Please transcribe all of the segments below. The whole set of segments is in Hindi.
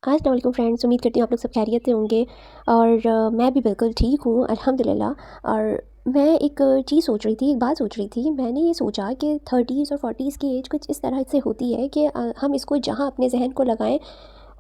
अस्सलाम वालेकुम फ्रेंड्स, उम्मीद करती हूँ आप लोग सब खैरियत से होंगे। और मैं भी बिल्कुल ठीक हूँ अल्हम्दुलिल्लाह। और मैं एक चीज़ सोच रही थी, एक बात सोच रही थी। मैंने ये सोचा कि 30s और 40s की एज कुछ इस तरह से होती है कि हम इसको जहाँ अपने जहन को लगाएं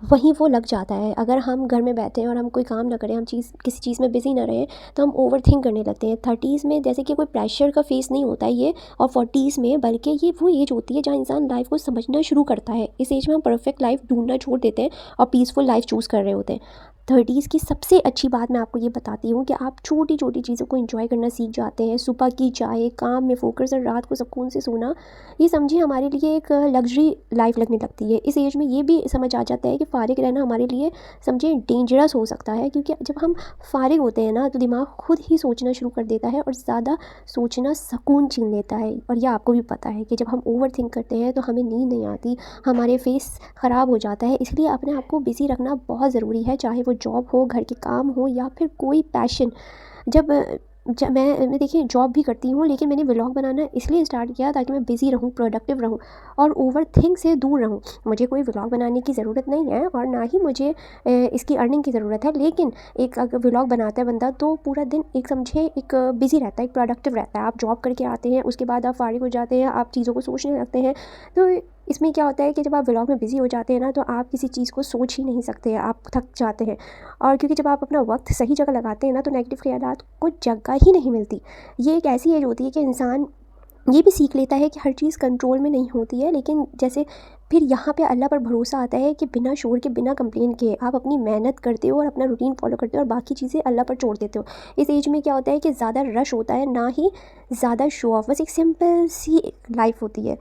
वहीं वो लग जाता है। अगर हम घर में बैठे हैं और हम कोई काम ना करें, हम किसी चीज़ में बिज़ी ना रहें, तो हम ओवर थिंक करने लगते हैं। 30s में जैसे कि कोई प्रेशर का फेस नहीं होता है ये, और 40s में बल्कि ये वो एज होती है जहाँ इंसान लाइफ को समझना शुरू करता है। इस एज में हम परफेक्ट लाइफ ढूंढना छोड़ देते हैं और पीसफुल लाइफ चूज़ कर रहे होते हैं। 30s की सबसे अच्छी बात मैं आपको ये बताती हूँ कि आप छोटी छोटी चीज़ों को एंजॉय करना सीख जाते हैं। सुबह की चाय, काम में फोकस और रात को सुकून से सोना, ये समझिए हमारे लिए एक लग्जरी लाइफ लगने लगती है। इस एज में ये भी समझ आ जाता है कि फ़ारिग रहना हमारे लिए समझिए डेंजरस हो सकता है, क्योंकि जब हम फ़ारिग होते हैं ना तो दिमाग खुद ही सोचना शुरू कर देता है और ज़्यादा सोचना सुकून छीन लेता है। और यह आपको भी पता है कि जब हम ओवर थिंक करते हैं तो हमें नींद नहीं आती, हमारे फेस ख़राब हो जाता है। इसलिए अपने आप को बिज़ी रखना बहुत ज़रूरी है, चाहे वो जॉब हो, घर के काम हो या फिर कोई पैशन। जब मैं देखिए जॉब भी करती हूँ, लेकिन मैंने व्लॉग बनाना इसलिए स्टार्ट किया ताकि मैं बिज़ी रहूँ, प्रोडक्टिव रहूँ और ओवर थिंक से दूर रहूँ। मुझे कोई व्लॉग बनाने की ज़रूरत नहीं है और ना ही मुझे इसकी अर्निंग की ज़रूरत है। लेकिन एक अगर व्लॉग बनाता है बंदा तो पूरा दिन एक समझे एक बिज़ी रहता है, एक प्रोडक्टिव रहता है। आप जॉब करके आते हैं, उसके बाद आप फारिग हो जाते हैं, आप चीज़ों को सोचने लगते हैं। तो इसमें क्या होता है कि जब आप व्लॉग में बिज़ी हो जाते हैं ना, तो आप किसी चीज़ को सोच ही नहीं सकते, आप थक जाते हैं। और क्योंकि जब आप अपना वक्त सही जगह लगाते हैं ना, तो नेगेटिव ख्यालात को जगह ही नहीं मिलती। ये एक ऐसी एज होती है कि इंसान ये भी सीख लेता है कि हर चीज़ कंट्रोल में नहीं होती है। लेकिन जैसे फिर यहाँ पे अल्लाह पर भरोसा आता है कि बिना शोर के, बिना कंप्लेन के आप अपनी मेहनत करते हो और अपना रूटीन फॉलो करते हो और बाकी चीज़ें अल्लाह पर छोड़ देते हो। इस एज में क्या होता है कि ज़्यादा रश होता है, ना ही ज़्यादा शो ऑफ, बस एक सिंपल सी लाइफ होती है।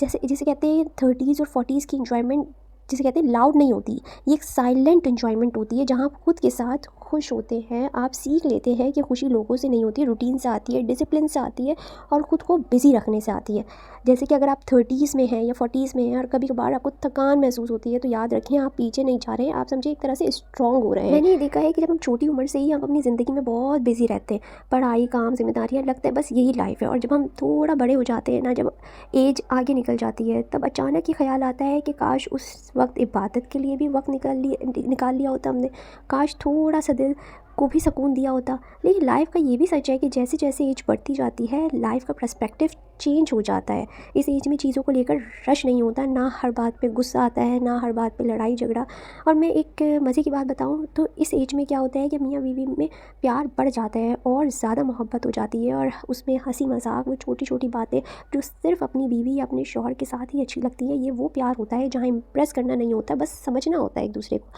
जैसे जिसे कहते हैं 30s और 40s की इंजॉयमेंट, जिसे कहते हैं लाउड नहीं होती, ये एक साइलेंट इंजॉयमेंट होती है जहाँ आप खुद के साथ खुश होते हैं। आप सीख लेते हैं कि खुशी लोगों से नहीं होती, रूटीन से आती है, डिसिप्लिन से आती है और ख़ुद को बिज़ी रखने से आती है। जैसे कि अगर आप 30s में हैं या 40s में हैं और कभी कभार आपको थकान महसूस होती है, तो याद रखें आप पीछे नहीं जा रहे हैं, आप समझिए एक तरह से स्ट्रॉन्ग हो रहे हैं। मैंने ये देखा है कि जब हम छोटी उम्र से ही हम अपनी ज़िंदगी में बहुत बिज़ी रहते हैं, पढ़ाई, काम, जिम्मेदारियाँ, लगता है बस यही लाइफ है। और जब हम थोड़ा बड़े हो जाते हैं ना, जब एज आगे निकल जाती है, तब अचानक ही ख्याल आता है कि काश उस वक्त इबादत के लिए भी वक्त निकाल लिया होता हमने, काश थोड़ा सा दिल को भी सुकून दिया होता। लेकिन लाइफ का ये भी सच है कि जैसे जैसे एज बढ़ती जाती है, लाइफ का पर्सपेक्टिव चेंज हो जाता है। इस एज में चीज़ों को लेकर रश नहीं होता, ना हर बात पे गुस्सा आता है, ना हर बात पे लड़ाई झगड़ा। और मैं एक मज़े की बात बताऊं तो इस एज में क्या होता है कि मियाँ बीवी में प्यार बढ़ जाता है और ज़्यादा मोहब्बत हो जाती है। और उसमें हंसी मजाक, वो छोटी छोटी बातें जो सिर्फ अपनी बीवी या अपने शौहर के साथ ही अच्छी लगती है, ये वो प्यार होता है जहाँ इम्प्रेस करना नहीं होता, बस समझना होता है एक दूसरे को।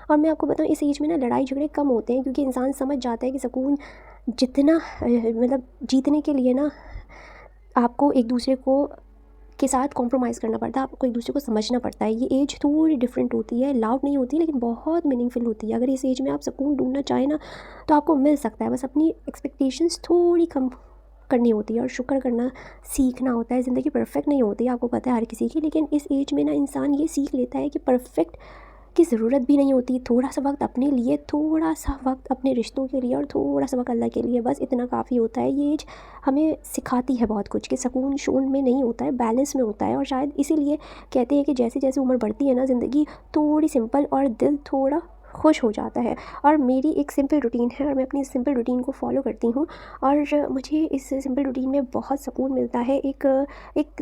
और मैं आपको बताऊँ, इस एज में ना लड़ाई झगड़े कम होते हैं, क्योंकि इंसान समझ जाता है कि सुकून जितना मतलब जीतने के लिए ना आपको एक दूसरे को के साथ कॉम्प्रोमाइज़ करना पड़ता है, आपको एक दूसरे को समझना पड़ता है। ये एज थोड़ी डिफरेंट होती है, लाउड नहीं होती लेकिन बहुत मीनिंगफुल होती है। अगर इस एज में आप सुकून ढूंढना चाहें ना, तो आपको मिल सकता है। बस अपनी एक्सपेक्टेशंस थोड़ी कम करनी होती है और शुक्र करना सीखना होता है। ज़िंदगी परफेक्ट नहीं होती, आपको पता है हर किसी की। लेकिन इस एज में ना इंसान ये सीख लेता है कि परफेक्ट की ज़रूरत भी नहीं होती। थोड़ा सा वक्त अपने लिए, थोड़ा सा वक्त अपने रिश्तों के लिए और थोड़ा सा वक्त अल्लाह के लिए, बस इतना काफ़ी होता है। ये एज हमें सिखाती है बहुत कुछ कि सुकून शून में नहीं होता है, बैलेंस में होता है। और शायद इसीलिए कहते हैं कि जैसे जैसे उम्र बढ़ती है ना, ज़िंदगी थोड़ी सिंपल और दिल थोड़ा खुश हो जाता है। और मेरी एक सिंपल रूटीन है और मैं अपनी सिंपल रूटीन को फॉलो करती हूँ और मुझे इस सिंपल रूटीन में बहुत सुकून मिलता है। एक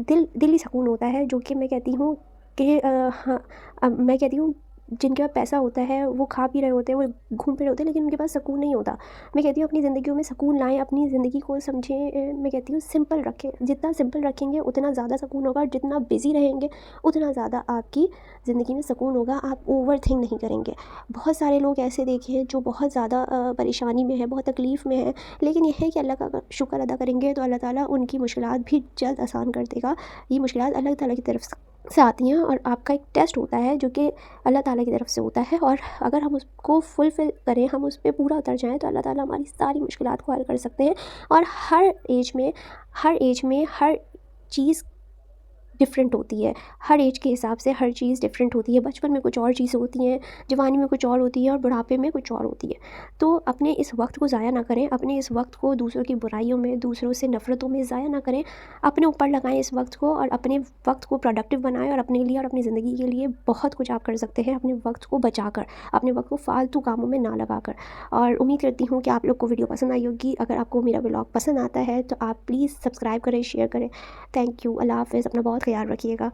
दिली सुकून होता है, जो कि मैं कहती हूँ कि हाँ, अब मैं कहती हूँ जिनके पास पैसा होता है वो खा पी रहे होते हैं, वो घूम फिर रहे होते हैं, लेकिन उनके पास सुकून नहीं होता। मैं कहती हूँ अपनी ज़िंदगियों में सुकून लाएं, अपनी ज़िंदगी को समझें। मैं कहती हूँ सिंपल रखें, जितना सिंपल रखेंगे उतना ज़्यादा सुकून होगा, जितना बिज़ी रहेंगे उतना ज़्यादा आपकी ज़िंदगी में सुकून होगा। आप ओवर थिंक नहीं करेंगे। बहुत सारे लोग ऐसे देखे हैं जो बहुत ज़्यादा परेशानी में है, बहुत तकलीफ़ में है, लेकिन यह है कि अल्लाह का अगर शुक्र अदा करेंगे तो अल्लाह ताला उनकी मुश्किलात भी जल्द आसान कर देगा। ये मुश्किलात अल्लाह ताला की तरफ से आती हैं और आपका एक टेस्ट होता है जो कि अल्लाह ताला की तरफ से होता है। और अगर हम उसको फुलफ़िल करें, हम उस पे पूरा उतर जाएँ, तो अल्लाह ताला हमारी सारी मुश्किलात को हल कर सकते हैं। और हर एज में हर चीज़ डिफरेंट होती है। हर एज के हिसाब से हर चीज़ डिफरेंट होती है। बचपन में कुछ और चीज़ें होती हैं, जवानी में कुछ और होती है और बुढ़ापे में कुछ और होती है। तो अपने इस वक्त को ज़ाया ना करें, अपने इस वक्त को दूसरों की बुराइयों में, दूसरों से नफ़रतों में ज़ाया ना करें। अपने ऊपर लगाएं इस वक्त को और अपने वक्त को प्रोडक्टिव बनाएं और अपने लिए और अपनी ज़िंदगी के लिए बहुत कुछ आप कर सकते हैं अपने वक्त को बचाकर, अपने वक्त को फालतू कामों में ना लगाकर। और उम्मीद करती हूँ कि आप लोग को वीडियो पसंद आई होगी। अगर आपको मेरा व्लॉग पसंद आता है तो आप प्लीज़ सब्सक्राइब करें, शेयर करें। Thank you. अल्लाह हाफ़िज़। अपना बहुत ख्याल रखिएगा।